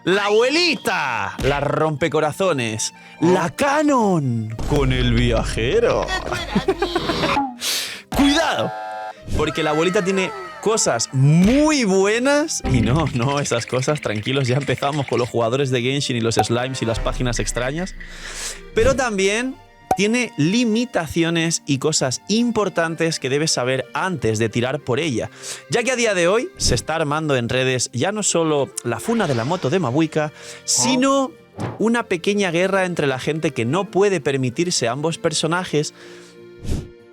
La abuelita, la rompecorazones, la Canon con el viajero. ¡Cuidado! Porque la abuelita tiene cosas muy buenas y no, esas cosas, tranquilos, ya empezamos con los jugadores de Genshin y los slimes y las páginas extrañas. Pero también tiene limitaciones y cosas importantes que debes saber antes de tirar por ella, ya que a día de hoy se está armando en redes ya no solo la funa de la moto de Mabuika, sino una pequeña guerra entre la gente que no puede permitirse ambos personajes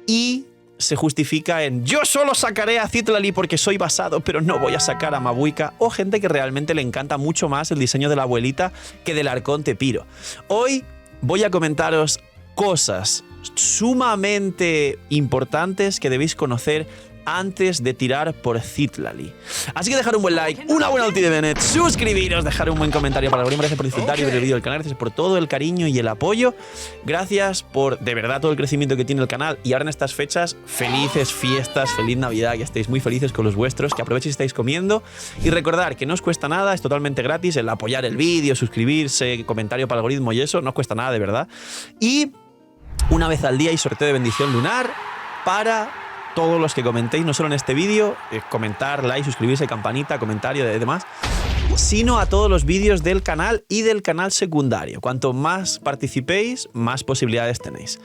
y se justifica en yo solo sacaré a Citlali porque soy basado, pero no voy a sacar a Mabuika, o gente que realmente le encanta mucho más el diseño de la abuelita que del Arconte Piro. Hoy voy a comentaros cosas sumamente importantes que debéis conocer antes de tirar por Citlali. Así que dejar un buen like, una buena ulti de Bennett, suscribiros, dejar un buen comentario para el gracias por disfrutar y ver el vídeo del canal, gracias por todo el cariño y el apoyo, gracias por de verdad todo el crecimiento que tiene el canal, y ahora en estas fechas, felices fiestas, feliz Navidad, que estéis muy felices con los vuestros, que aprovechéis y estáis comiendo, y recordar que no os cuesta nada, es totalmente gratis el apoyar el vídeo, suscribirse, comentario para el algoritmo y eso, no os cuesta nada de verdad, y una vez al día hay sorteo de bendición lunar para todos los que comentéis, no solo en este vídeo, comentar, like, suscribirse, campanita, comentario y demás, sino a todos los vídeos del canal y del canal secundario. Cuanto más participéis, más posibilidades tenéis.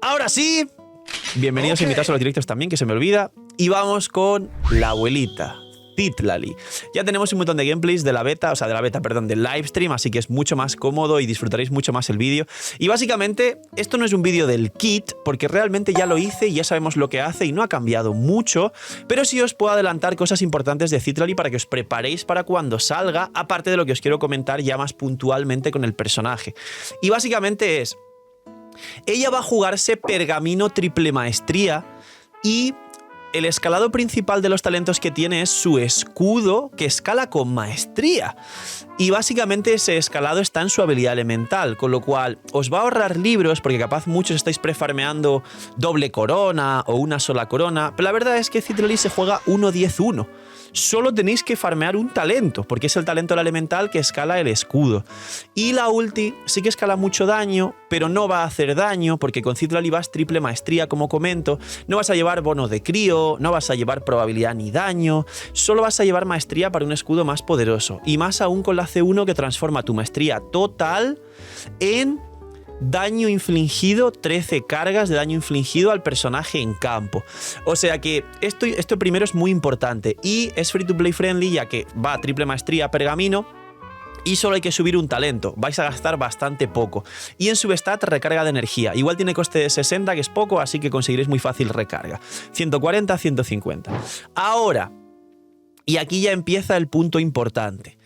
Ahora sí, bienvenidos invitados a los directos también, que se me olvida, y vamos con la abuelita. Citlali. Ya tenemos un montón de gameplays de la beta, del livestream, así que es mucho más cómodo y disfrutaréis mucho más el vídeo. Y básicamente, esto no es un vídeo del kit, porque realmente ya lo hice y ya sabemos lo que hace y no ha cambiado mucho, pero sí os puedo adelantar cosas importantes de Citlali para que os preparéis para cuando salga, aparte de lo que os quiero comentar ya más puntualmente con el personaje. Y básicamente es, ella va a jugarse pergamino triple maestría y el escalado principal de los talentos que tiene es su escudo, que escala con maestría. Y básicamente ese escalado está en su habilidad elemental, con lo cual os va a ahorrar libros, porque capaz muchos estáis prefarmeando doble corona o una sola corona, pero la verdad es que Citlali se juega 1-10-1. Solo tenéis que farmear un talento, porque es el talento del elemental que escala el escudo. Y la ulti sí que escala mucho daño, pero no va a hacer daño, porque con Citlali vas triple maestría, como comento. No vas a llevar bono de crío, no vas a llevar probabilidad ni daño, solo vas a llevar maestría para un escudo más poderoso. Y más aún con la C1, que transforma tu maestría total en daño infligido, 13 cargas de daño infligido al personaje en campo. O sea que esto primero es muy importante y es free to play friendly, ya que va a triple maestría pergamino y solo hay que subir un talento, vais a gastar bastante poco. Y en su stat recarga de energía, igual tiene coste de 60, que es poco, así que conseguiréis muy fácil recarga, 140, 150. Ahora, y aquí ya empieza el punto importante.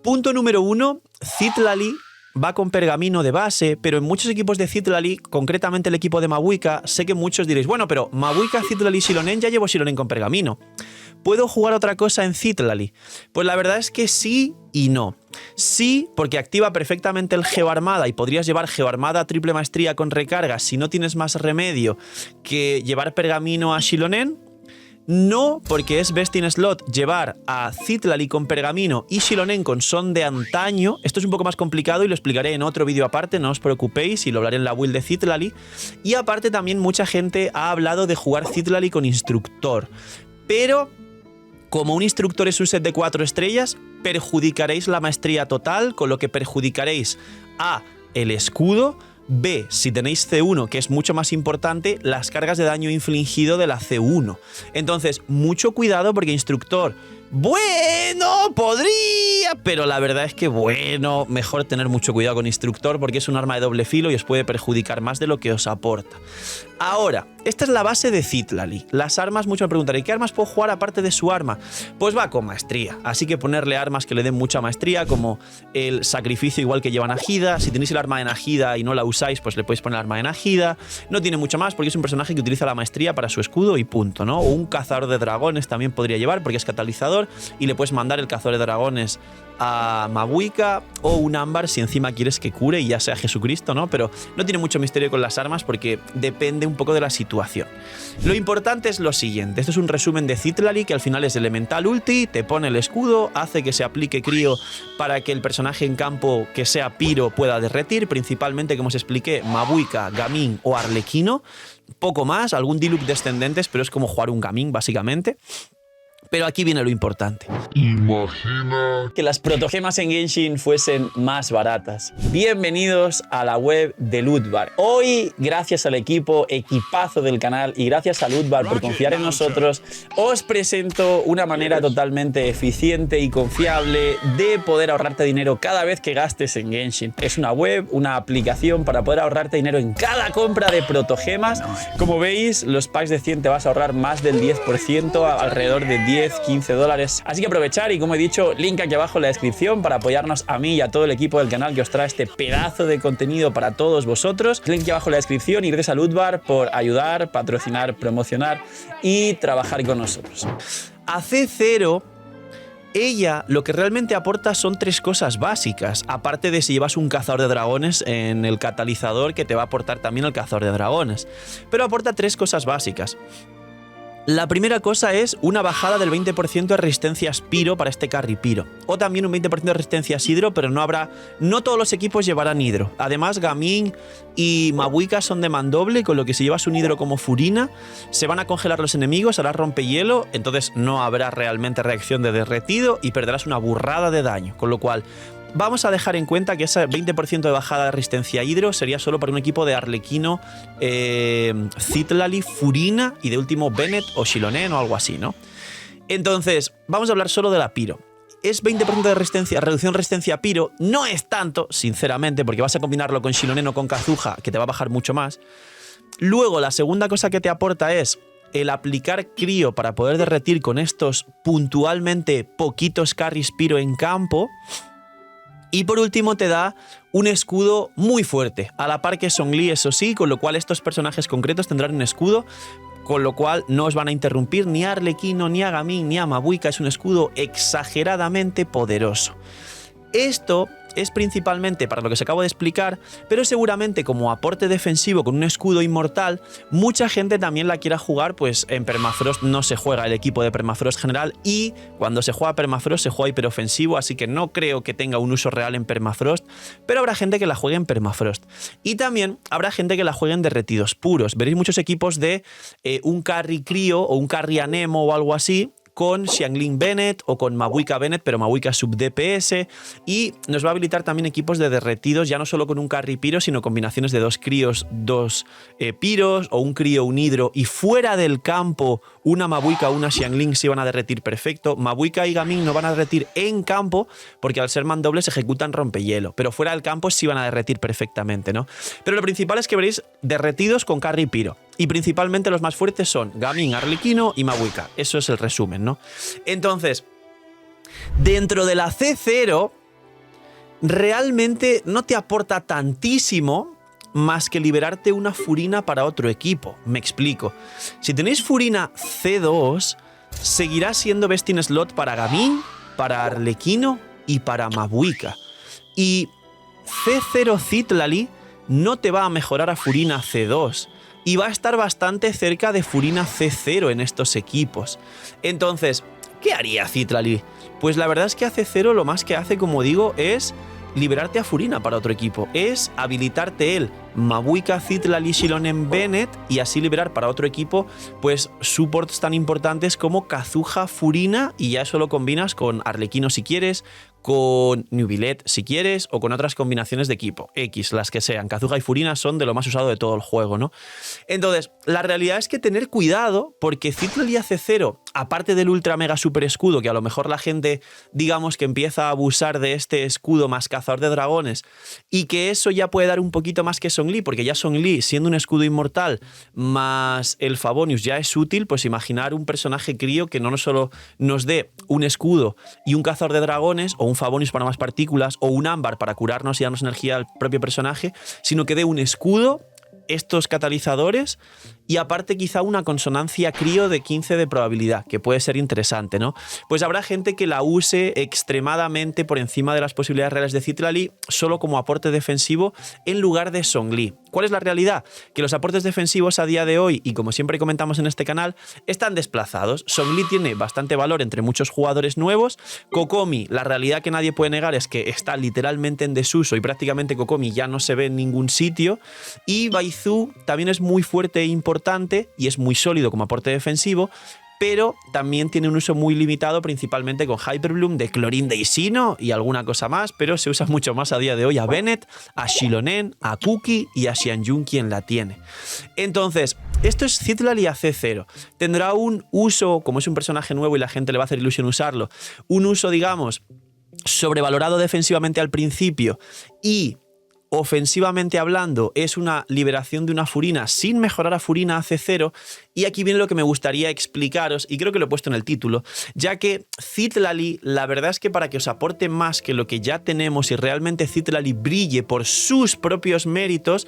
Punto número 1, Citlali va con pergamino de base, pero en muchos equipos de Citlali, concretamente el equipo de Mabuika, sé que muchos diréis, bueno, pero Mabuika, Citlali, Xilonen, ya llevo Xilonen con pergamino. ¿Puedo jugar otra cosa en Citlali? Pues la verdad es que sí y no. Sí, porque activa perfectamente el Geoarmada y podrías llevar Geoarmada triple maestría con recarga si no tienes más remedio que llevar pergamino a Xilonen. No, porque es best in slot llevar a Citlali con pergamino y Xilonen con son de antaño. Esto es un poco más complicado y lo explicaré en otro vídeo aparte, no os preocupéis, y lo hablaré en la build de Citlali. Y aparte también mucha gente ha hablado de jugar Citlali con instructor. Pero como un instructor es un set de 4 estrellas, perjudicaréis la maestría total, con lo que perjudicaréis a el escudo. B, si tenéis C1, que es mucho más importante, las cargas de daño infligido de la C1. Entonces, mucho cuidado porque instructor, bueno, podría, pero la verdad es que bueno, mejor tener mucho cuidado con instructor porque es un arma de doble filo y os puede perjudicar más de lo que os aporta. Ahora, esta es la base de Citlali. Las armas, muchos me preguntarán, ¿qué armas puedo jugar aparte de su arma? Pues va con maestría, así que ponerle armas que le den mucha maestría, como el sacrificio igual que lleva Najida. Si tenéis el arma de Najida y no la usáis, pues le podéis poner el arma de Najida. No tiene mucho más porque es un personaje que utiliza la maestría para su escudo y punto, ¿no? O un cazador de dragones también podría llevar porque es catalizador. catalizador y le puedes mandar el cazador de dragones a Mabuika o un ámbar si encima quieres que cure y ya sea Jesucristo, ¿no? Pero no tiene mucho misterio con las armas porque depende un poco de la situación. Lo importante es lo siguiente. Esto es un resumen de Citlali, que al final es elemental ulti, te pone el escudo, hace que se aplique crío para que el personaje en campo que sea Piro pueda derretir, principalmente, como os expliqué, Mabuika, Gaming o Arlequino. Poco más, algún Diluc descendentes, pero es como jugar un Gaming básicamente. Pero aquí viene lo importante. Imagina Que las protogemas en Genshin fuesen más baratas. Bienvenidos a la web de Lootbar. Hoy, gracias al equipazo del canal y gracias a Lootbar por confiar en nosotros, os presento una manera totalmente eficiente y confiable de poder ahorrarte dinero cada vez que gastes en Genshin. Es una web, una aplicación para poder ahorrarte dinero en cada compra de protogemas. Como veis, los packs de 100 te vas a ahorrar más del 10%, alrededor de 10-15 dólares. Así que aprovechar y, como he dicho, link aquí abajo en la descripción para apoyarnos a mí y a todo el equipo del canal que os trae este pedazo de contenido para todos vosotros. Link aquí abajo en la descripción y gracias a Lootbar por ayudar, patrocinar, promocionar y trabajar con nosotros. A C0, ella lo que realmente aporta son 3 cosas básicas, aparte de si llevas un cazador de dragones en el catalizador, que te va a aportar también el cazador de dragones. Pero aporta 3 cosas básicas. La primera cosa es una bajada del 20% de resistencia a Spiro para este carry Piro. O también un 20% de resistencia a Hidro, pero no todos los equipos llevarán Hidro. Además, Gaming y Mabuika son de mandoble, con lo que si llevas un Hidro como Furina, se van a congelar los enemigos, harás rompehielo, entonces no habrá realmente reacción de derretido y perderás una burrada de daño. Con lo cual, vamos a dejar en cuenta que ese 20% de bajada de resistencia a Hidro sería solo para un equipo de Arlequino, Citlali, Furina y de último Bennett o Shilonen o algo así, ¿no? Entonces, vamos a hablar solo de la Piro. Es 20% de resistencia, reducción de resistencia a Piro. No es tanto, sinceramente, porque vas a combinarlo con Shilonen o con Kazuha, que te va a bajar mucho más. Luego, la segunda cosa que te aporta es el aplicar crío para poder derretir con estos puntualmente poquitos carries Piro en campo. Y por último te da un escudo muy fuerte, a la par que Zhongli, eso sí, con lo cual estos personajes concretos tendrán un escudo, con lo cual no os van a interrumpir ni a Arlequino, ni a Gaming, ni a Mabuika. Es un escudo exageradamente poderoso. Esto es principalmente para lo que os acabo de explicar, pero seguramente como aporte defensivo con un escudo inmortal, mucha gente también la quiera jugar, pues en Permafrost no se juega el equipo de Permafrost general y cuando se juega Permafrost se juega hiperofensivo, así que no creo que tenga un uso real en Permafrost, pero habrá gente que la juegue en Permafrost. Y también habrá gente que la juegue en derretidos puros. Veréis muchos equipos de un carry crío o un carry anemo o algo así, con Xiangling Bennett o con Mabuika Bennett, pero Mabuika sub DPS, y nos va a habilitar también equipos de derretidos, ya no solo con un carry Piro, sino combinaciones de 2 críos, 2 Piros, o un crío, un Hidro, y fuera del campo una Mabuika o una Xiangling se van a derretir perfecto. Mabuika y Gaming no van a derretir en campo, porque al ser mandobles ejecutan rompehielo, pero fuera del campo sí van a derretir perfectamente, ¿no? Pero lo principal es que veréis derretidos con carry Piro. Y principalmente los más fuertes son Gaming, Arlequino y Mabuika. Eso es el resumen, ¿no? Entonces, dentro de la C0, realmente no te aporta tantísimo más que liberarte una Furina para otro equipo. Me explico. Si tenéis Furina C2, seguirá siendo best in slot para Gaming, para Arlequino y para Mabuika. Y C0 Citlali no te va a mejorar a Furina C2. Y va a estar bastante cerca de Furina C0 en estos equipos. Entonces, ¿qué haría Citlali? Pues la verdad es que a C0 lo más que hace, como digo, es liberarte a Furina para otro equipo. Es habilitarte él, Mabuika, Citlali, Shilonen, Bennett, y así liberar para otro equipo pues supports tan importantes como Kazuha, Furina, y ya eso lo combinas con Arlequino si quieres, con Nubilet si quieres, o con otras combinaciones de equipo, X, las que sean. Kazuha y Furina son de lo más usado de todo el juego, ¿no? Entonces, la realidad es que tener cuidado, porque Citlali a C0, aparte del ultra mega super escudo, que a lo mejor la gente, digamos que empieza a abusar de este escudo más cazador de dragones, y que eso ya puede dar un poquito más que Zhongli, porque ya Zhongli, siendo un escudo inmortal, más el Favonius ya es útil, pues imaginar un personaje crío que no solo nos dé un escudo y un cazador de dragones, o un Favonius para más partículas, o un ámbar para curarnos y darnos energía al propio personaje, sino que dé un escudo, estos catalizadores y aparte quizá una consonancia crío de 15 de probabilidad, que puede ser interesante, ¿no? Pues habrá gente que la use extremadamente por encima de las posibilidades reales de Citlali solo como aporte defensivo en lugar de Zhongli. ¿Cuál es la realidad? Que los aportes defensivos a día de hoy, y como siempre comentamos en este canal, están desplazados. Zhongli tiene bastante valor entre muchos jugadores nuevos. Kokomi, la realidad que nadie puede negar es que está literalmente en desuso y prácticamente Kokomi ya no se ve en ningún sitio. Y Baizu también es muy fuerte e importante y es muy sólido como aporte defensivo, pero también tiene un uso muy limitado, principalmente con Hyperbloom de Chlorine de Isino y alguna cosa más, pero se usa mucho más a día de hoy a Bennett, a Xilonen, a Cookie y a Xianjun quien la tiene. Entonces, esto es Citlali AC0. Tendrá un uso, como es un personaje nuevo y la gente le va a hacer ilusión usarlo, un uso, digamos, sobrevalorado defensivamente al principio y ofensivamente hablando es una liberación de una Furina sin mejorar a Furina AC0, y aquí viene lo que me gustaría explicaros, y creo que lo he puesto en el título, ya que Citlali, la verdad es que para que os aporte más que lo que ya tenemos y realmente Citlali brille por sus propios méritos,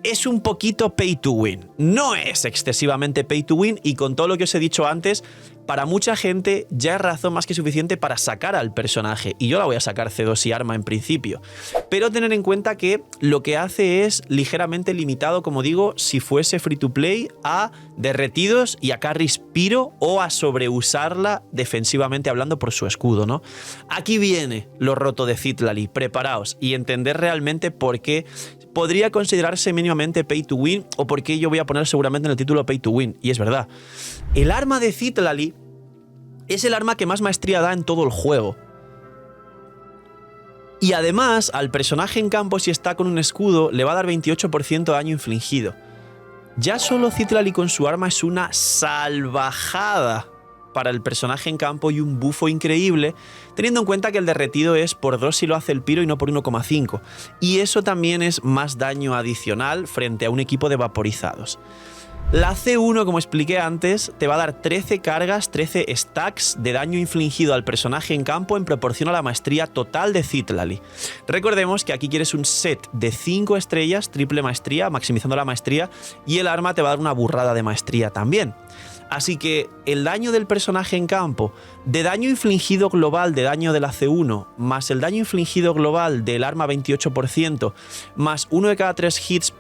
es un poquito pay to win. No es excesivamente pay to win, y con todo lo que os he dicho antes, para mucha gente ya es razón más que suficiente para sacar al personaje, y yo la voy a sacar C2 y arma en principio. Pero tener en cuenta que lo que hace es ligeramente limitado, como digo, si fuese free to play, a derretidos y a carries piro o a sobreusarla defensivamente hablando por su escudo, ¿no? Aquí viene lo roto de Citlali, preparaos y entender realmente por qué podría considerarse mínimamente pay to win, o por qué yo voy a poner seguramente en el título pay to win, y es verdad. El arma de Citlali es el arma que más maestría da en todo el juego. Y además, al personaje en campo, si está con un escudo, le va a dar 28% de daño infligido. Ya solo Citlali con su arma es una salvajada para el personaje en campo y un bufo increíble, teniendo en cuenta que el derretido es por 2 si lo hace el piro y no por 1,5. Y eso también es más daño adicional frente a un equipo de vaporizados. La C1, como expliqué antes, te va a dar 13 cargas, 13 stacks de daño infligido al personaje en campo en proporción a la maestría total de Citlali. Recordemos que aquí quieres un set de 5 estrellas, triple maestría, maximizando la maestría, y el arma te va a dar una burrada de maestría también. Así que el daño del personaje en campo, de daño infligido global de daño de la C1, más el daño infligido global del arma 28%, más 1 de cada 3 hits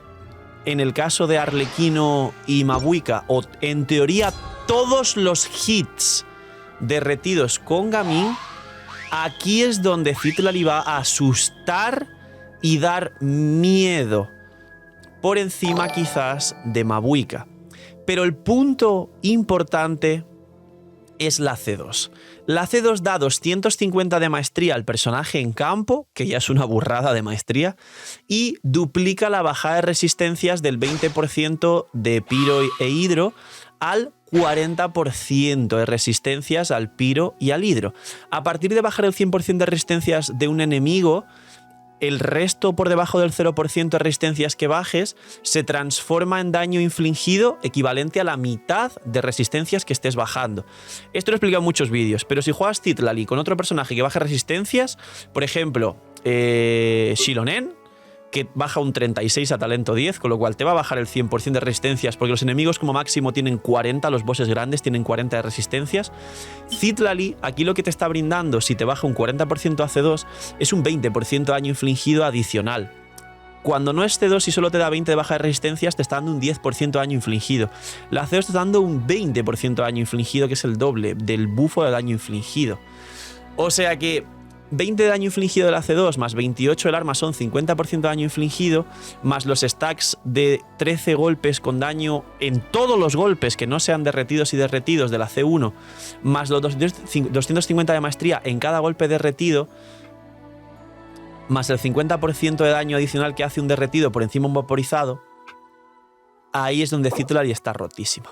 en el caso de Arlequino y Mabuika, o en teoría todos los hits derretidos con Gaming, aquí es donde Citlali va a asustar y dar miedo, por encima quizás de Mabuika. Pero el punto importante es la C2. La C2 da 250 de maestría al personaje en campo, que ya es una burrada de maestría, y duplica la bajada de resistencias del 20% de piro e hidro al 40% de resistencias al piro y al hidro. A partir de bajar el 100% de resistencias de un enemigo, el resto por debajo del 0% de resistencias que bajes se transforma en daño infligido equivalente a la mitad de resistencias que estés bajando. Esto lo he explicado en muchos vídeos, pero si juegas Citlali con otro personaje que baje resistencias, por ejemplo, Xilonen, que baja un 36 a talento 10, con lo cual te va a bajar el 100% de resistencias, porque los enemigos como máximo tienen 40, los bosses grandes tienen 40 de resistencias. Citlali, aquí lo que te está brindando, si te baja un 40% a C2, es un 20% de daño infligido adicional. Cuando no es C2 y solo te da 20 de baja de resistencias, te está dando un 10% de daño infligido. La C2 te está dando un 20% de daño infligido, que es el doble del bufo de daño infligido. O sea que 20 de daño infligido de la C2 más 28 del arma son 50% de daño infligido, más los stacks de 13 golpes con daño en todos los golpes que no sean derretidos y derretidos de la C1, más los 250 de maestría en cada golpe derretido, más el 50% de daño adicional que hace un derretido por encima de un vaporizado. Ahí es donde Citlali está rotísima.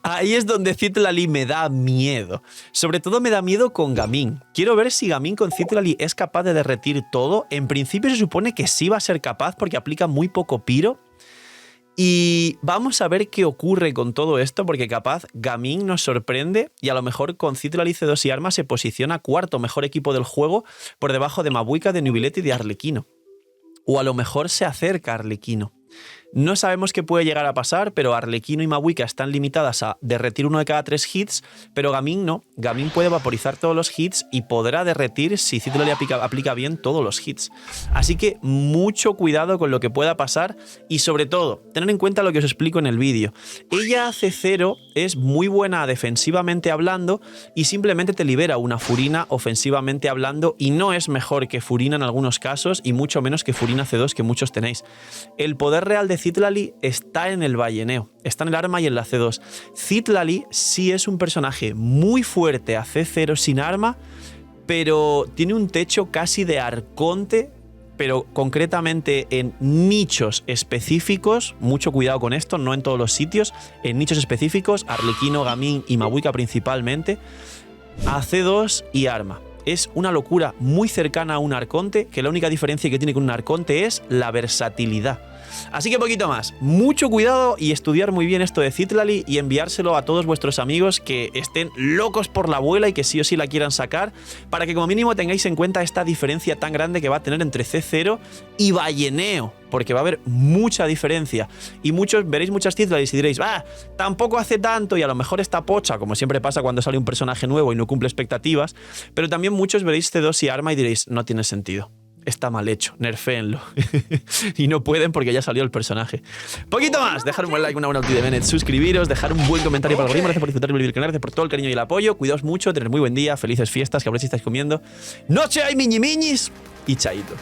Ahí es donde Citlali me da miedo. Sobre todo me da miedo con Gaming. Quiero ver si Gaming con Citlali es capaz de derretir todo. En principio se supone que sí va a ser capaz porque aplica muy poco piro. Y vamos a ver qué ocurre con todo esto, porque capaz Gaming nos sorprende y a lo mejor con Citlali C2 y arma se posiciona cuarto mejor equipo del juego por debajo de Mabuika, de Nubilet y de Arlequino. O a lo mejor se acerca a Arlequino. No sabemos qué puede llegar a pasar, pero Arlequino y Mavuika están limitadas a derretir uno de cada 3 hits, pero Gaming no. Gaming puede vaporizar todos los hits y podrá derretir, si Citlalli aplica bien, todos los hits. Así que mucho cuidado con lo que pueda pasar y sobre todo, tener en cuenta lo que os explico en el vídeo. Ella C0 es muy buena defensivamente hablando y simplemente te libera una Furina ofensivamente hablando y no es mejor que Furina en algunos casos y mucho menos que Furina C2 que muchos tenéis. El poder real de Citlalli está en el balleneo, está en el arma y en la C2. Citlalli sí es un personaje muy fuerte a C0 sin arma, pero tiene un techo casi de arconte, pero concretamente en nichos específicos, mucho cuidado con esto, no en todos los sitios, en nichos específicos, Arlequino, Gaming y Mavuika principalmente, a C2 y arma. Es una locura muy cercana a un arconte, que la única diferencia que tiene con un arconte es la versatilidad. Así que poquito más, mucho cuidado y estudiar muy bien esto de Citlalli y enviárselo a todos vuestros amigos que estén locos por la abuela y que sí o sí la quieran sacar, para que como mínimo tengáis en cuenta esta diferencia tan grande que va a tener entre C0 y balleneo, porque va a haber mucha diferencia y veréis muchas Citlallis y diréis, tampoco hace tanto y a lo mejor está pocha, como siempre pasa cuando sale un personaje nuevo y no cumple expectativas, pero también muchos veréis C2 y arma y diréis, no tiene sentido. Está mal hecho, nerféenlo. Y no pueden porque ya salió el personaje. Poquito más, dejar un buen like, una buena ulti de Bennett, suscribiros, dejar un buen comentario para el algoritmo, gracias por disfrutar del canal, gracias por todo el cariño y el apoyo, cuidaos mucho, tener muy buen día, felices fiestas, que a ver si estáis comiendo. Noche hay miñi miñis y chaito.